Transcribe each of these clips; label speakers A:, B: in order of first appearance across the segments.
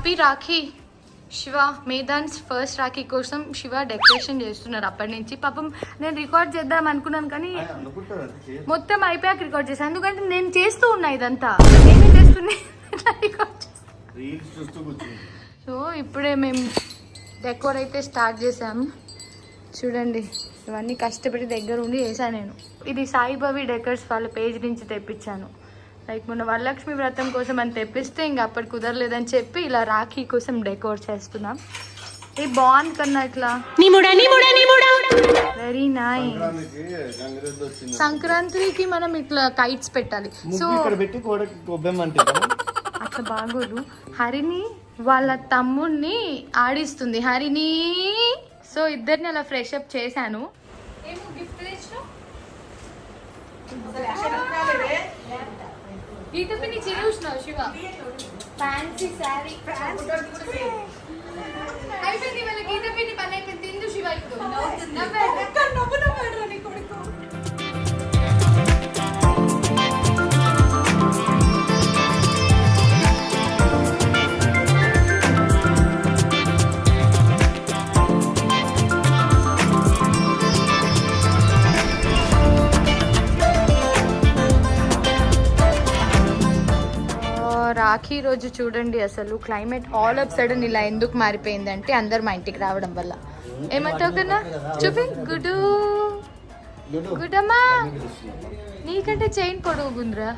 A: Happy Rakhi Shiva. మేదాన్స్ first Rakhi కోసం Shiva decoration చేస్తున్నారు అప్పటి నుంచి. పాపం నేను రికార్డ్ చేద్దాం అనుకున్నాను కానీ మొత్తం అయిపోయాక రికార్డ్ చేశాను, ఎందుకంటే నేను చేస్తూ ఉన్నా ఇదంతా, నేనే చేస్తున్నా రికార్డ్. సో ఇప్పుడే మేము డెకోర్ అయితే స్టార్ట్ చేసాము. చూడండి ఇవన్నీ కష్టపడి దగ్గర ఉండి చేశాను నేను. ఇది సాయిబాబీ డెకర్స్ వాళ్ళ పేజ్ నుంచి తెప్పించాను. లైక్ మొన్న వరలక్ష్మి వ్రతం కోసం అని తెప్పిస్తే ఇంకా అప్పటి కుదరలేదని చెప్పి ఇలా రాఖీ కోసం డెకోర్ చేస్తున్నాం. ఇది బాగుంది కన్నా ఇట్లా వెరీ నైస్. సంక్రాంతికి మనం ఇట్లా కైట్స్ పెట్టాలి. సో అట్లా బాగోదు. హరిని వాళ్ళ తమ్ముడిని ఆడిస్తుంది హరిని. సో ఇద్దరిని అలా ఫ్రెష్ అప్ చేశాను. ఏమో గిఫ్ట్ తెచ్చినావు? గీత పిన్ని చీర చూసినావు శివ? ఫ్యాన్సీ శారీ అయిపోయింది. వాళ్ళ గీత పిన్ని పని అయిపోయింది. తిందు శివ ఇప్పుడు. రాఖీ రోజు చూడండి అసలు క్లైమేట్ ఆల్ ఆఫ్ సడన్ ఇలా ఎందుకు మారిపోయిందంటే అందరు మా ఇంటికి రావడం వల్ల. ఏమంటావు కన్నా? చూపి గుడు గుడమ్మా, నీకంటే చైన్ పొడుగుందిరా.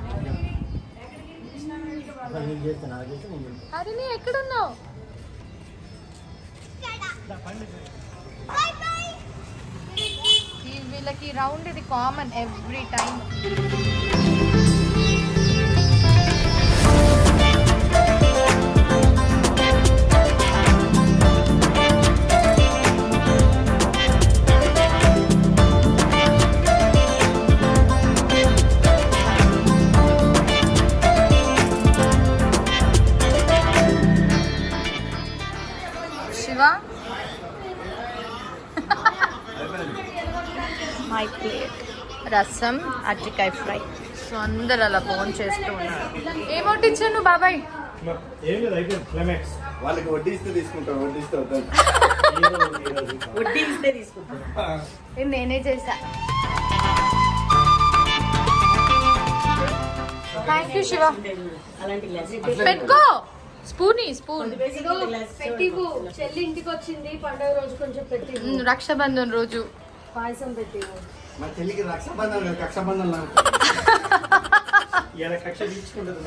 A: హరిని ఎక్కడున్నావు? వీళ్ళకి రౌండ్ ఇది common every time. My plate రసం అరటికాయ ఫ్రై. సో అందరు అలా ఫోన్ చేస్తూ ఉన్నారు. ఏం వడ్డించాను బాబాయ్?
B: వాళ్ళకి వడ్డిస్తే తీసుకుంటాను,
A: నేనే చేసా. Thank you Shiva. పెట్టుకో స్పూన్
C: పెట్టివు. చెల్లి ఇంటికి వచ్చింది పండుగ రోజు, కొంచెం పెట్టి.
A: రక్షాబంధన్ రోజు
C: పాయసం పెట్టి.
B: మా చెల్లికి రక్షాబంధన్ కక్షాబంధన్ కక్ష తీర్చుకుంటుంది.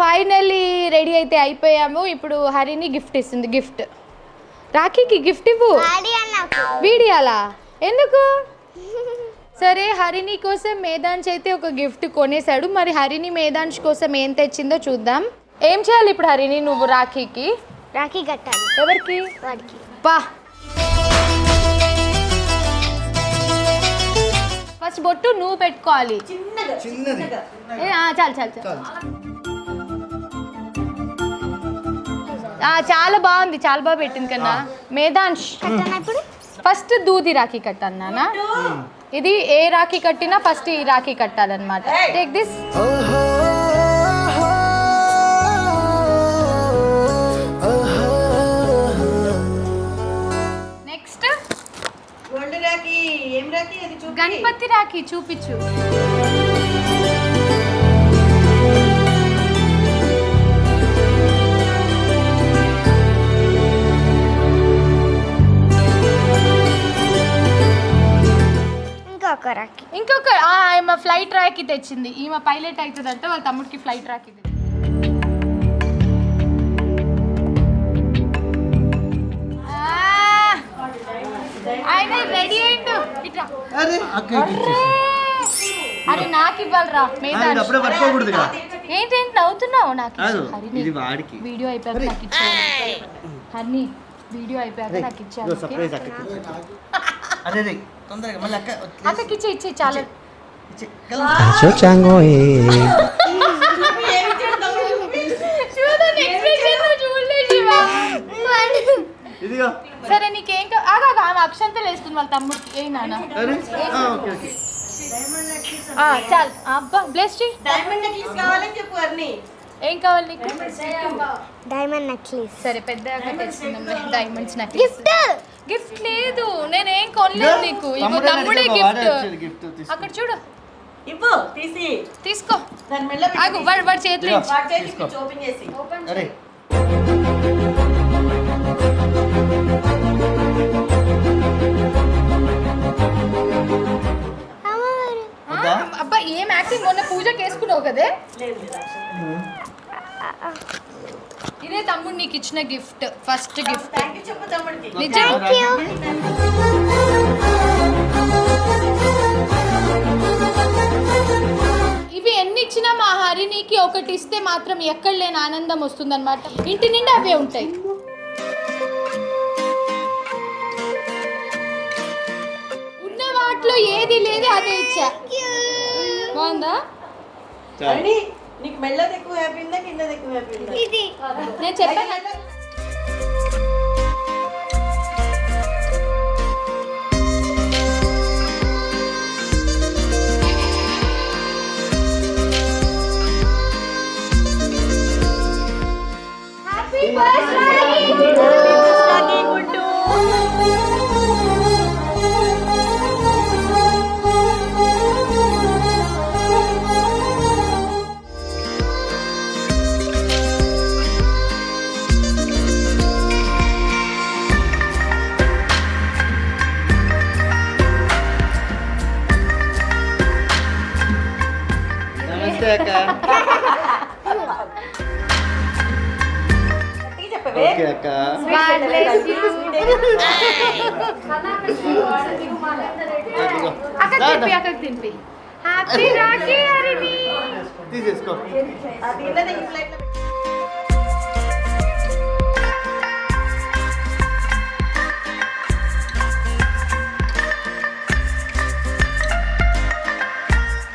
A: ఫైనల్లీ రెడీ అయితే అయిపోయాము. ఇప్పుడు హరిని గిఫ్ట్ ఇస్తుంది. గిఫ్ట్ రాఖీకి గిఫ్ట్ ఇవ్వు. వీడియాలా? ఎందుకు? సరే హరిని కోసం మేదాంశ్ అయితే ఒక గిఫ్ట్ కొనేసాడు. మరి హరిని మేదాంశ్ కోసం ఏం తెచ్చిందో చూద్దాం. ఏం చేయాలి ఇప్పుడు హరిని నువ్వు? రాఖీకి
D: రాఖీ కట్టాలి.
A: ఎవరికి?
D: వాడికి.
A: పా ఫస్ట్ బొట్టు నువ్వు పెట్టుకోవాలి. చాలు చాలు చాలు. చాలా బాగుంది, చాలా బాగా పెట్టింది కన్నా. మేదాంశ్ ఫస్ట్ దూది రాఖీ కట్టన్నానా? ఇది ఏ రాఖీ కట్టినా ఫస్ట్ ఈ రాఖీ కట్టాలన్నమాట. Take this. Next Ganapati rakhi చూపించు. ఇంకొక ఈమె ఫ్లైట్ రాఖీ తెచ్చింది. ఈమె పైలట్ అవుతుందంటే వాళ్ళ తమ్ముడికి ఫ్లైట్ రాఖీ. ఆయన రెడీ అయిండు. అరే నాకు ఇవ్వాలరా. ఏంటి నవ్వుతున్నావు? నాకు వీడియో అయిపోయాక నాకు ఇచ్చాను. హర్ని వీడియో అయిపోయాక నాకు ఇచ్చాను.
D: అరే రే తొందరగా మళ్ళీ అక్క
A: అక్కకి ఇచ్చే చాలా చూడండి expression చూడలే శివ.
D: ఇదిగో
A: సరే నీకేం ఆమె అక్షంతలు వేస్తుంది వాళ్ళ తమ్ముడికి ఏ నాన్న
D: అరే ఓకే ఓకే
A: చాలు అబ్బా బ్లెస్ చేయి.
C: డైమండ్ నెక్లెస్ కావాలని చెప్పు అన్ని.
A: ఏం కావాలి నీకు?
E: డైమండ్ నెక్లెస్
A: సరే పెద్దగా తెచ్చుకుందాం డైమండ్స్ నాకు గిఫ్ట్ లేదు నేనేం కొనలేదు నీకు ఇగో తమ్ముడే గిఫ్ట్ అక్కడ చూడు
C: ఇవ్వు తీసి
A: తీసుకో
C: దాని మెల్ల
A: ఆగు వాడి చేతిలో ఇచ్చి.
C: వాటి చేతికి ఇచ్చి ఓపెన్ చేసి
D: అరే వద్దా?
A: అబ్బా ఏం యాక్టింగ్ మొన్న పూజకి వేసుకున్నావు కదే
C: లేదు లేదు అక్షంతలు.
A: ఇదే తమ్ముడు నీకు ఇచ్చిన gift first gift
C: thank you చెప్పు తమ్ముడికి.
A: నిజం ఇవి ఎన్ని ఇచ్చినా మా హరినికి ఒకటి ఇస్తే మాత్రం ఎక్కడ లేని ఆనందం వస్తుందన్నమాట ఇంటి నిండా అవే ఉంటాయి ఉన్న వాటిలో ఏది లేదు అదే ఇచ్చా బాగుందా
C: అరణి, నీకు మెల్లది ఎక్కువ హ్యాపీ ఉందా కిందది ఎక్కువ హ్యాపీ ఉందా?
E: ఇది
A: నేను చెప్పాను కదా.
C: కృష్ణకి గుడ్డు.
D: నమస్తే అక్క
C: గట్టిగా చెప్పవే.
D: ఓకే అక్క
A: God bless you.
D: ఇదిగో.
A: అక్కకి
D: దా,
A: తింపి
D: దా.
A: అక్కకి తింపి హ్యాపీ రాఖీ హరిని
D: తీసేసుకో
C: అది ఇళ్ళదే ఈ ప్లేట్లో పెట్టు.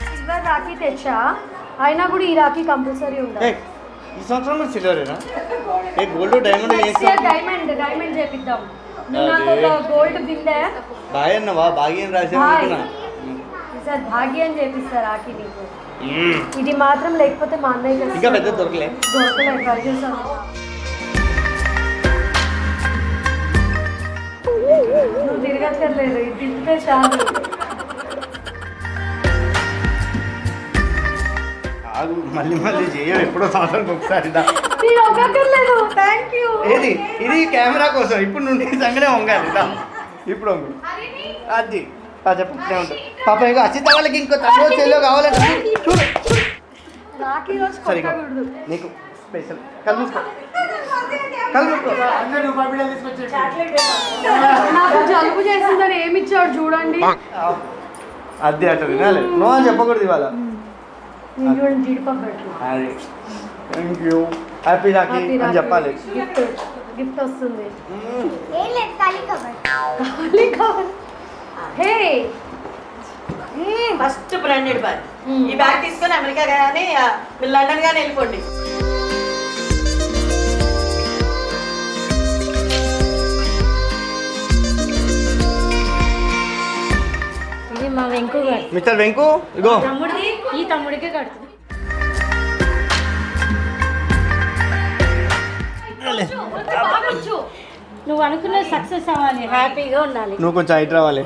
F: సిల్వర్ రాఖీ తెచ్చా అయినా కూడా ఈ రాఖీ కంపల్సరీ ఉండాలి
D: ఏయ్, ఈ సంవత్సరం కూడా సిల్వరేనా ఏ గోల్డ్ డైమండ్ చేస్తాం
F: డైమండ్ చేపిద్దాం నువ్వు నాకు ఒక గోల్డ్ బిందె
D: బాగా అన్నవా భాగ్యం రాసి అనుకున్నా
F: ఈసారి భాగ్యం చేపిస్తా రాఖీ నీకు ఇది మాత్రం లేకపోతే మా అన్నయ్య
D: ఇంకా పెద్ద దొరకలే
F: దొరకలేదు ట్రై చేస్తాను నువ్వు తిరగక్కర్లేదు ఇది తింటే చాలు
D: ఆగు మళ్ళీ మళ్ళీ చేయవు ఎప్పుడో సంవత్సరానికి ఒకసారి దా.
F: నేను ఒక్కర్లేదు థ్యాంక్ యూ
D: ఏది ఇది కెమెరా కోసం ఇప్పుడు నుండి సంగనే వంగాలి దా. ఇప్పుడు వంగు అది చెప్పే ఉంటుంది పాప ఇంకా అచ్చిత వాళ్ళకి ఇంకో తక్కువ చెల్లో కావాలంటే చూడు
F: రాఖీ రోజు
D: సరే ఇగో,
F: కొట్టకూడదు
D: నీకు స్పెషల్ కళ్ళు మూసుకో కళ్ళు మూసుకో అందరూ నువ్వు పాపిడలు తీసుకొచ్చి
F: నాకు జలుబు చేసిందని ఏమి ఇచ్చాడు చూడండి
D: అది అట్లా వినాలి నో అని చెప్పకూడదు ఇవాళ
F: నేను చూడండి జీడిపప్పు పెట్టు
D: అది థ్యాంక్ యూ హ్యాపీ రాఖీ అని చెప్పాలి
F: గిఫ్ట్ గిఫ్ట్ వస్తుంది
E: ఏం లేదు ఖాళీ కవర్
F: ఖాళీ కవర్ హే
C: ఫస్ట్ బ్రాండెడ్ బ్యాగ్. ఈ బ్యాగ్ తీసుకొని అమెరికా కానీ మీరు లండన్ కానీ వెళ్ళిపోండి.
F: ఇది మా వెంకు గారు
D: మిస్టర్ వెంకు ఇగో
F: తమ్ముడికి ఈ తమ్ముడికే కడుతుంది నువ్వు అనుకున్న సక్సెస్ అవ్వాలి హ్యాపీగా ఉండాలి
D: నువ్వు కొంచెం హైట్ రావాలి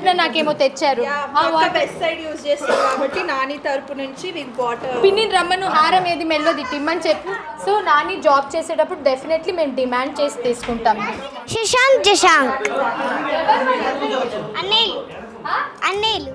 A: తరపున నాకేమో తెచ్చారు
G: వెస్ట్ సైడ్ యూజ్ చేస్తారు కాబట్టి నాని తరపు నుంచి నీకు బాటిల్
A: పిన్ని రమ్మను హారం ఏది మెల్లో తిమ్మని చెప్పు. సో నాని జాబ్ చేసేటప్పుడు డెఫినెట్లీ మేము డిమాండ్ చేసి తీసుకుంటాం.
E: శశాంక్ జశాంక్ అన్నయ్యలు అన్నయ్యలు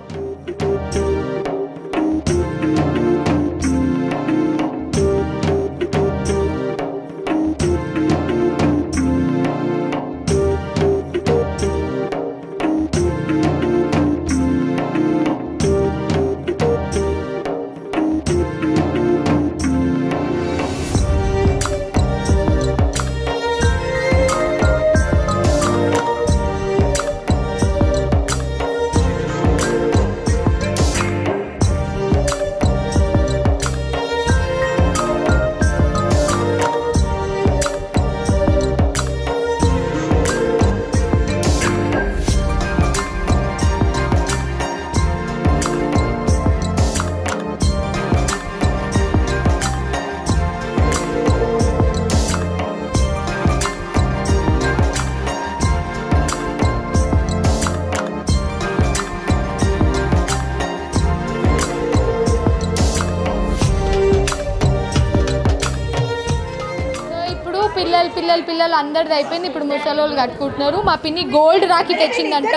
A: పిల్లలు అందరిది అయిపోయింది. ఇప్పుడు ముసలోళ్ళు కట్టుకుంటున్నారు. మా పిన్ని గోల్డ్ రాఖీ తెచ్చిందంట.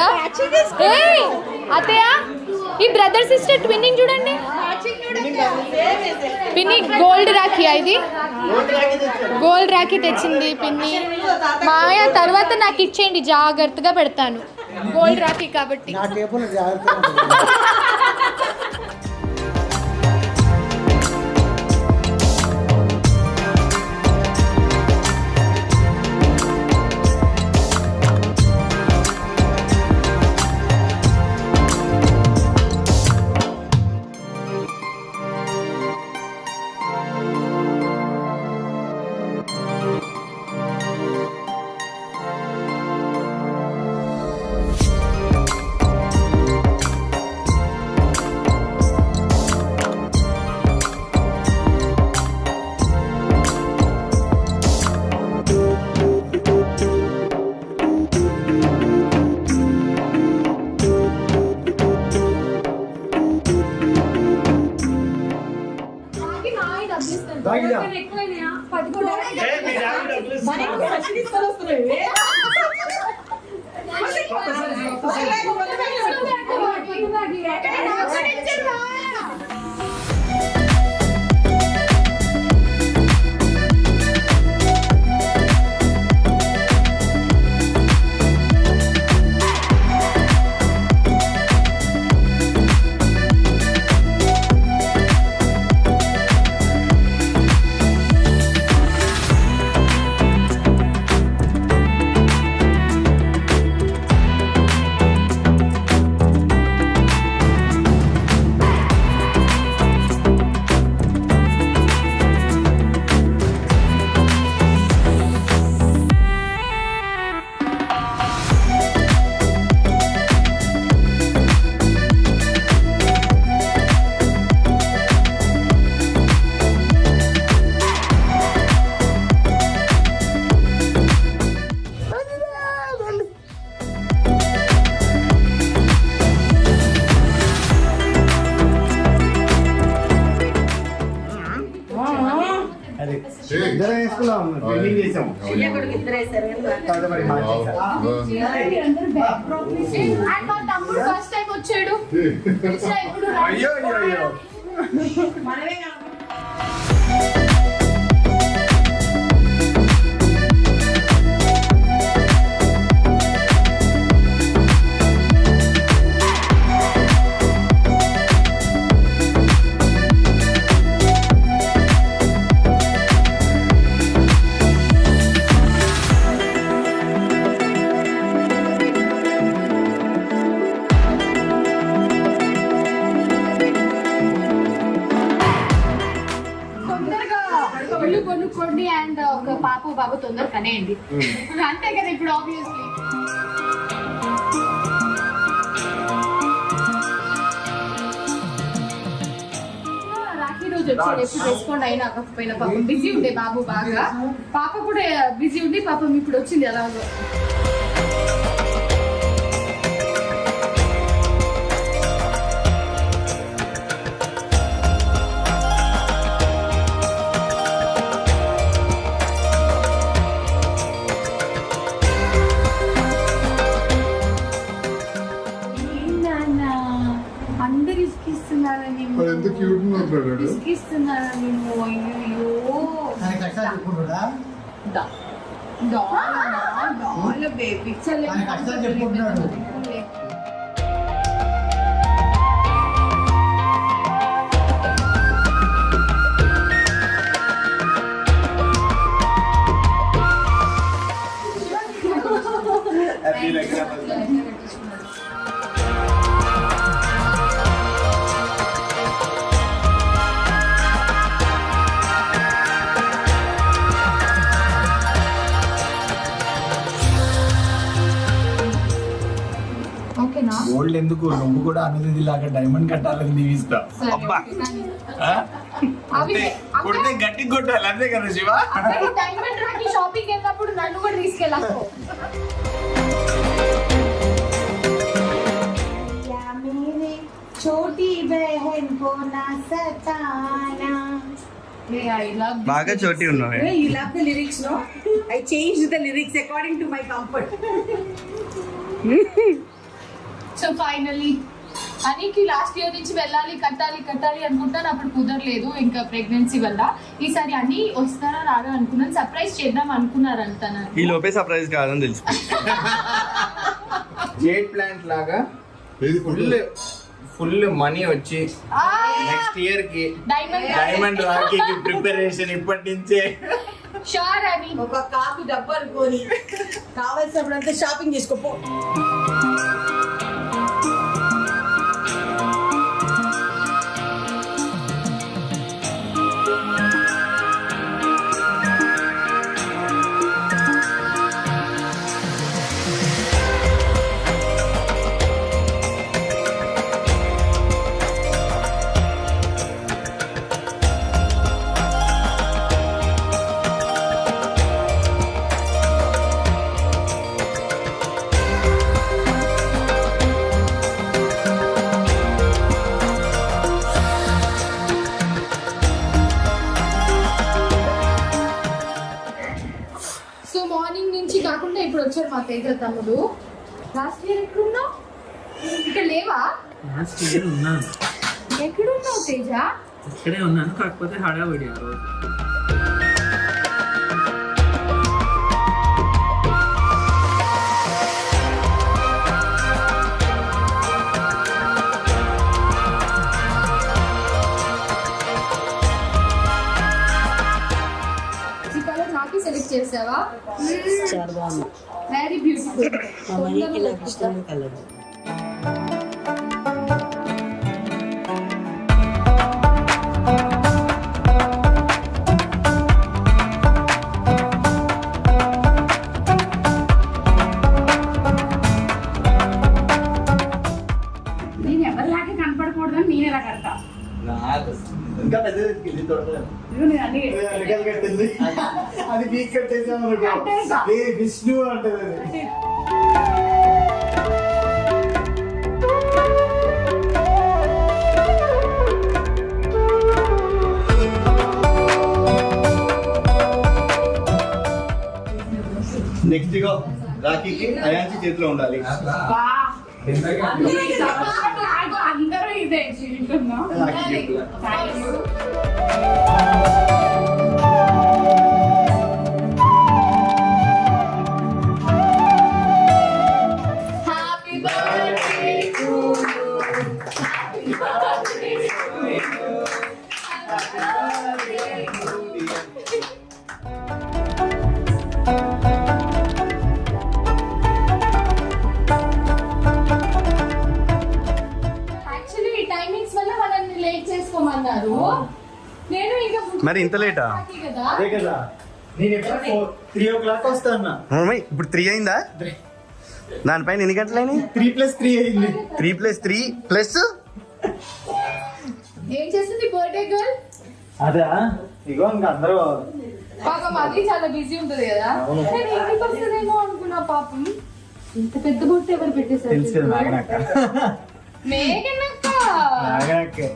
A: ఏయ్ అత్తయ్య, ఈ బ్రదర్ సిస్టర్ ట్విన్నింగ్ చూడండి. పిన్ని గోల్డ్ రాఖీ ఇది గోల్డ్ రాఖీ తెచ్చింది పిన్ని. మాయ తర్వాత నాకు ఇచ్చేయండి, జాగ్రత్తగా పెడతాను. గోల్డ్ రాఖీ కాబట్టి.
B: ఇద్దరం వేసుకున్నాం, ట్రైనింగ్ చేసాం.
A: మా తమ్ముడు ఫస్ట్ టైం వచ్చాడు.
B: అయ్యో అయ్యో అయ్యో.
A: కొనుక్కోండి అండ్ ఒక పాప బాబు తొందర కనేయండి, అంతే కదా ఇప్పుడు ఆబ్వియస్లీ. రాఖీ రోజు వచ్చాడు, ఎప్పుడు రెస్పాండ్ అయినా కాకపోయినా పాపం బిజీ ఉండే బాబు బాగా, పాప కూడా బిజీ ఉండి పాపం ఇప్పుడు వచ్చింది ఎలాగో.
C: ఇస్తున్నారా నేను? అయ్యో డాల్ బేబీ
A: ఓకేనా?
B: గోల్డ్ ఎందుకు, నువ్వు కూడా అనుదిది లాగా డైమండ్ కట్టాలని దీవిస్తా. అబ్బా కొడితే గట్టి కొట్టాలి, అంతే కదా శివ?
A: డైమండ్ రాకి షాపింగ్ వెళ్ళినప్పుడు నన్ను కూడా తీసుకెళ్ళాను.
C: छोटी बहन को ना सताना.
D: బాగా చోటి ఉన్నావు.
C: You love the lyrics, no? I changed the lyrics according to my comfort.
A: So finally అనికి లాస్ట్ ఇయర్ నుంచి వెళ్ళాలి కట్టాలి అనుకుంటాను, అప్పుడు కుదరలేదు ఇంకా ప్రెగ్నెన్సీ వల్ల. ఈసారి అన్ని వస్తారా రారా అనుకున్నాను, సర్ప్రైజ్ చేద్దాం అనుకున్నారంట.
D: ఈ లోపే సర్ప్రైజ్ కాదని తెలుసు.
B: జేడ్ ప్లాంట్ లాగా ఫుల్ మనీ వచ్చి నెక్స్ట్ ఇయర్ కి డైమండ్ రాఖీకి ప్రిపరేషన్ ఇప్పటి నుంచే.
A: షూర్ అని
C: ఒక కాకు డబ్బాలు కొని కావాల్సినప్పుడంతా షాపింగ్ చేసుకోపో.
A: సో మార్నింగ్ నుంచి కాకుండా ఇప్పుడు వచ్చారు మా తేజ తమ్ముడు. లాస్ట్ ఇయర్ ఎక్కడున్నావు? ఇక్కడ లేవా?
H: లాస్ట్ ఇయర్ ఉన్నాను.
A: ఎక్కడున్నావు తేజ?
H: ఇక్కడే ఉన్నాను, కాకపోతే హడావిడి ఆ రోజు.
A: సెలెక్ట్ చేసావా?
C: చాలా బాగుంది,
A: వెరీ బ్యూటిఫుల్.
C: నాకు ఇష్టమైన కలర్.
A: నేను ఎవరిలాగే కనపడకూడదని నేను ఎలా కడతా.
B: ఇంకా పెద్దది కట్టింది, అది పీక్ కట్టేసాం అనుకో. ఏ విష్ణు అంటది.
D: నెక్స్ట్ ఇగో రాఖీకి అయాంచి చేతిలో ఉండాలి.
A: అందరూ ఇదే
D: Rakhi gift.
A: Happy birthday to you, happy birthday to you, happy birthday to you. Actually timings వల్ల మనల్ని లేట్ చేసుకోమన్నారు. నేను ఇంకా
D: మరి ఇంత లేటా?
A: కదా
B: అదే కదా, నేను ఎప్పుడు 3 o'clock వస్తాను.
D: ఇప్పుడు 3 అయిందా? దానిపైన ఎన్ని గంటలైనాయి?
B: 3+3 అయింది.
D: 3+3
A: ఏం చేస్తుంది బర్త్డే గర్ల్?
B: అదా ఇగో ఇంకా అందరూ
A: పాపం అది చాలా బిజీ ఉంటది కదా. నేను ఇంటికి వస్తుందేమో అనుకున్నా. పాపం ఇంత పెద్ద బొట్టు ఎవరు
B: తెలుసు కదా,
A: పెట్టేశారు?
B: నాగనక్క.
A: మేఘనక్క.
B: నాగనక్కే.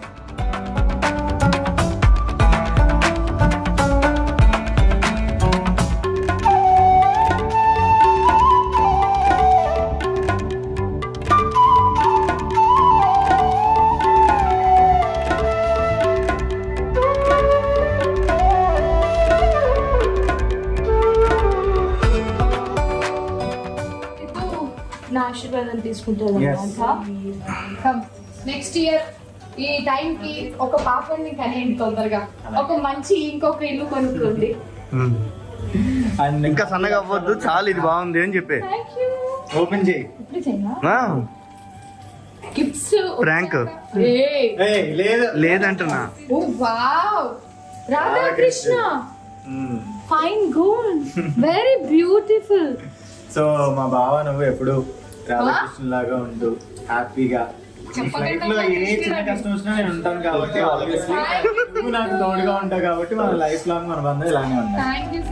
C: ఆశీర్వాదం తీసుకుంటారు
A: కమ్ నెక్స్ట్ ఇయర్ ఈ టైం కి ఒక పాపని కనేయండి తొందరగా. ఒక మంచి ఇంకొక ఇల్లు కొనుక్కోండి.
B: అండ్
D: ఇంకా సన్నగా అవ్వద్దు, చాలు ఇది బాగుంది అని చెప్పే.
B: ఓపెన్ చేయి.
A: ఇప్పుడు చేయనా గిఫ్ట్స్
D: ప్రాంక్
B: ఏయ్, లేదు
D: లేదంటున్నా.
A: Oh wow Radhakrishna fine gold very beautiful.
B: So మా బావ నువ్వు ఎప్పుడు రాధాకృష్ణ లాగా ఉంటూ హ్యాపీగా లైఫ్ లో ఏ చిన్న కష్టం వచ్చినా నేను ఉంటాను కాబట్టి ఆబ్వియస్లీ నువ్వు నాకు తోడుగా ఉంటావు కాబట్టి మన లైఫ్ లాంగ్ మన బంధం ఇలానే ఉంటాయి.
A: Thank you.